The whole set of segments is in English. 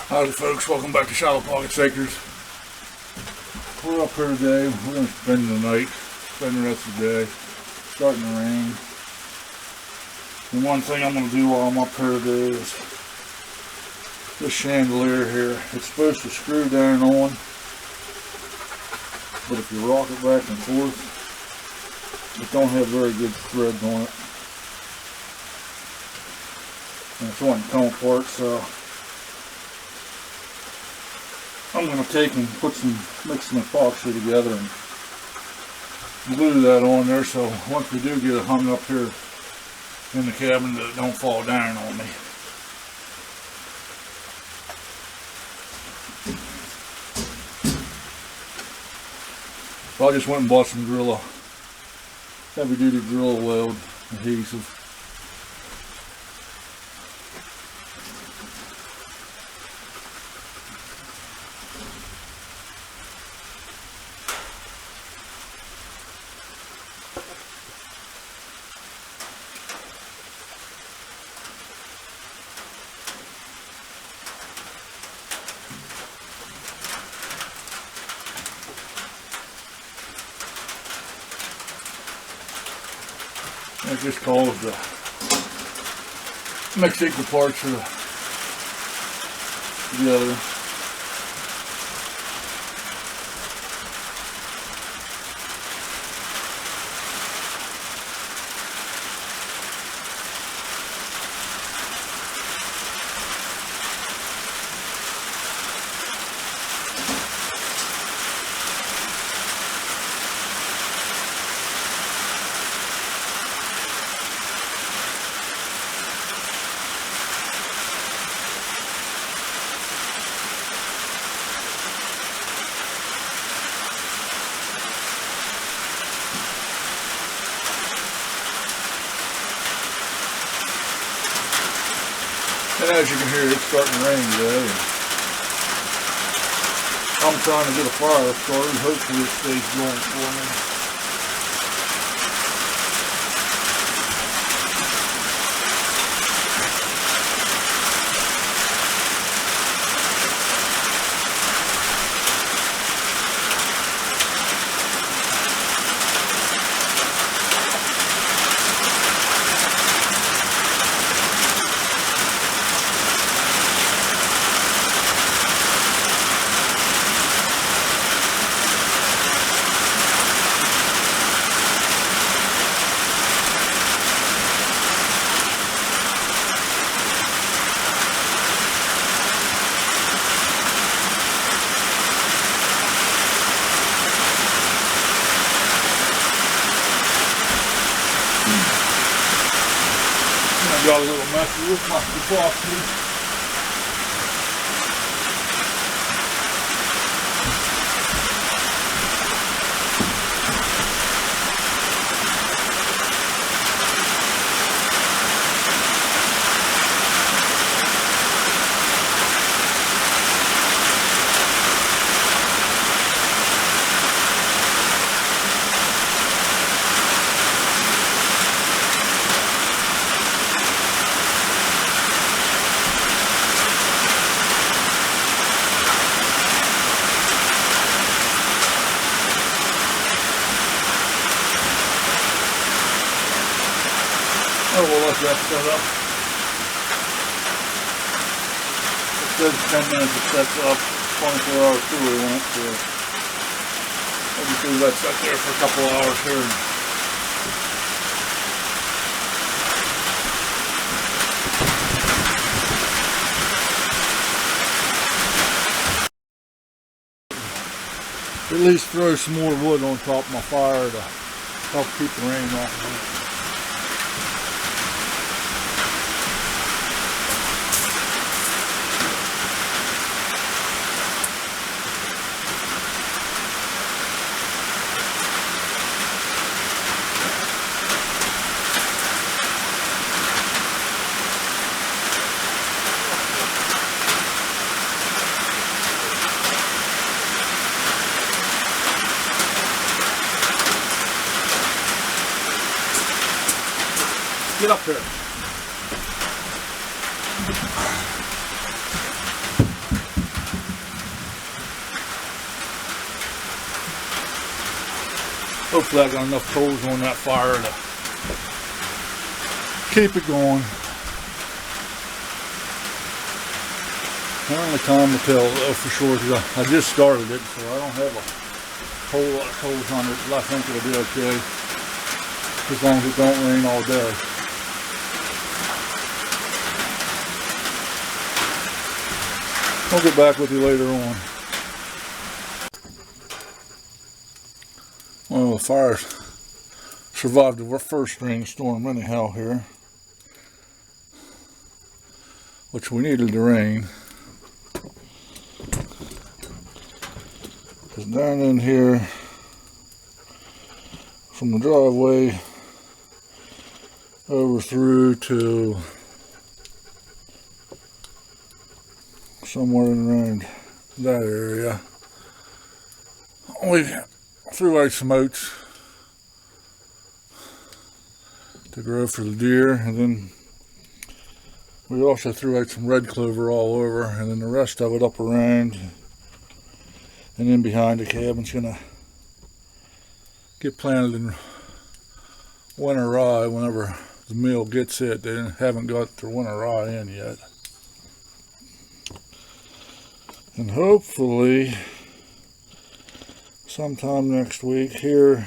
Howdy folks, welcome back to Shallow Pocket Shakers. We're up here today, we're going to spend the night, spend the rest of the day. It's starting to rain. And one thing I'm going to do while I'm up here today is this chandelier here. It's supposed to screw down on, but if you rock it back and forth, it don't have very good threads on it. And it's wanting to come apart, so I'm going to take and mix some epoxy together and glue that on there, so once we do get it hung up here in the cabin, that it don't fall down on me. So I just went and bought some Gorilla heavy duty Gorilla Weld adhesive. It just caused mix equal parts together. And as you can hear, it's starting to rain today. I'm trying to get a fire started. Hopefully it stays going for me. I got a little messy with my epoxy. Oh, we'll let that set up. It says 10 minutes it sets up, 24 hours cooler on it, so I'll just leave that set there for a couple of hours here. At least throw some more wood on top of my fire to help keep the rain off of it. Get up here. hopefully I got enough coals on that fire to keep it going. Only time will tell though for sure, because I just started it, so I don't have a whole lot of coals on it, but I think it'll be okay as long as it don't rain all day. I'll get back with you later on. Well, the fires survived the first rainstorm anyhow here, which we needed the rain. Because down in here, from the driveway over through to somewhere around that area, we threw out some oats to grow for the deer, and then we also threw out some red clover all over, and then the rest of it up around and in behind the cabin's gonna get planted in winter rye whenever the mill gets it. They haven't got their winter rye in yet. And hopefully sometime next week here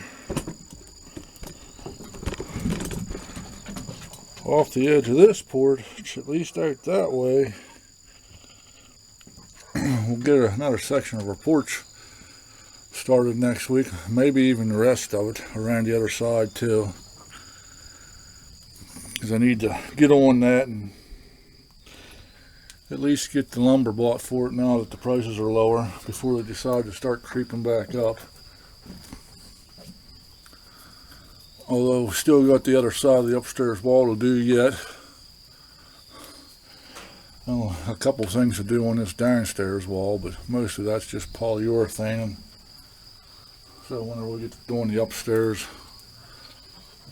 off the edge of this porch, at least out that way, we'll get another section of our porch started next week, maybe even the rest of it around the other side too, because I need to get on that and at least get the lumber bought for it now that the prices are lower before they decide to start creeping back up. Although we still got the other side of the upstairs wall to do yet. Well, a couple things to do on this downstairs wall, but most of that's just polyurethane. So whenever we get to doing the upstairs,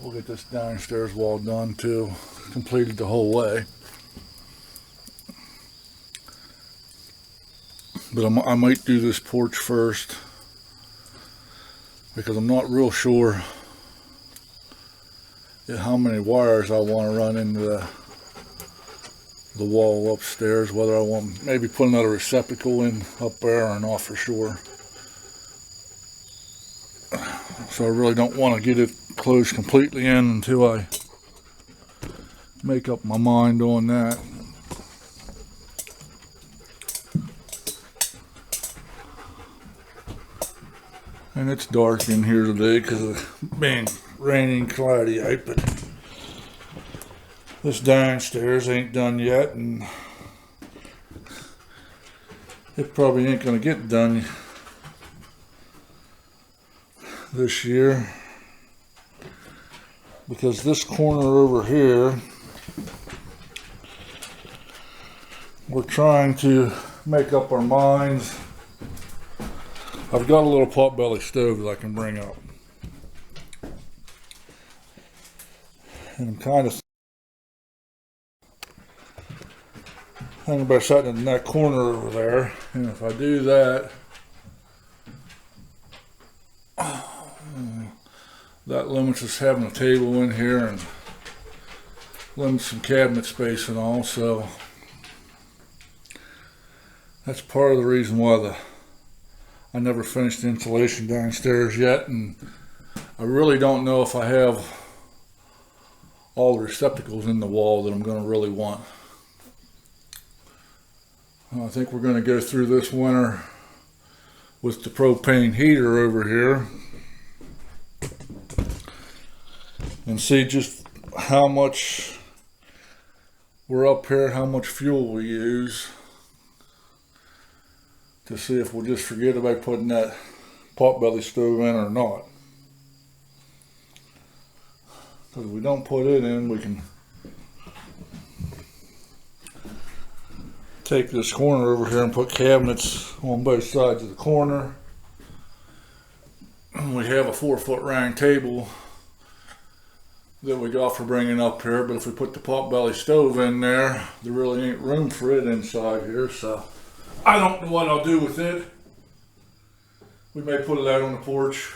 we'll get this downstairs wall done too, completed the whole way. But I might do this porch first, because I'm not real sure how many wires I want to run into the wall upstairs, whether I want maybe put another receptacle in up there or not for sure. So I really don't want to get it closed completely in until I make up my mind on that. And it's dark in here today because of being rainy and cloudy out, but this downstairs ain't done yet, and it probably ain't gonna get done this year, because this corner over here, we're trying to make up our minds. I've got a little potbelly stove that I can bring up, and I'm kind of thinking about setting it in that corner over there. And if I do that, that limits us having a table in here and limits some cabinet space and all. So that's part of the reason why I never finished the insulation downstairs yet, and I really don't know if I have all the receptacles in the wall that I'm going to really want. I think we're going to go through this winter with the propane heater over here and see just how much we're up here, how much fuel we use, to see if we'll just forget about putting that potbelly stove in or not. Because if we don't put it in, we can take this corner over here and put cabinets on both sides of the corner. We have a 4-foot round table that we got for bringing up here, but if we put the potbelly stove in there, there really ain't room for it inside here, so I don't know what I'll do with it. We may put it out on the porch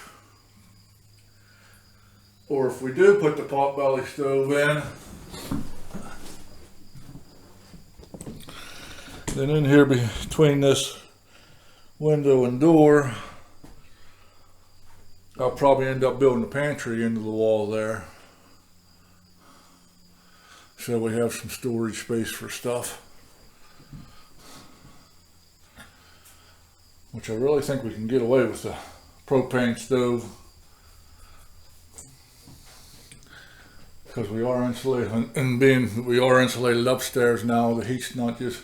or if we do put the potbelly stove in, then in here between this window and door, I'll probably end up building a pantry into the wall there, so we have some storage space for stuff, which I really think we can get away with the propane stove, because we are insulated, and being that we are insulated upstairs now, the heat's not just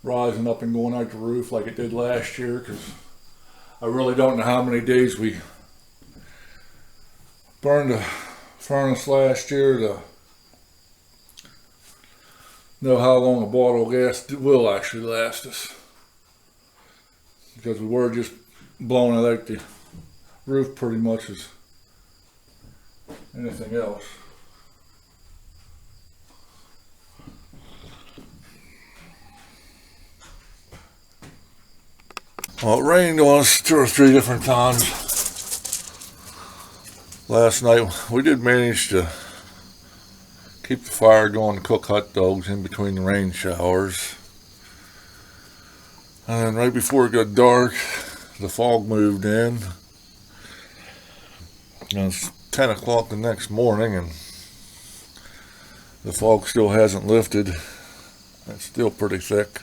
rising up and going out the roof like it did last year, because I really don't know how many days we burned the furnace last year to know how long a bottle of gas will actually last us, because we were just blowing it out the roof pretty much as anything else. Well, it rained on us 2 or 3 different times last night. We did manage to keep the fire going to cook hot dogs in between the rain showers. And then right before it got dark, the fog moved in. And it's 10 o'clock the next morning and the fog still hasn't lifted. It's still pretty thick.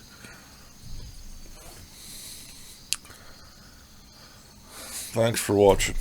Thanks for watching.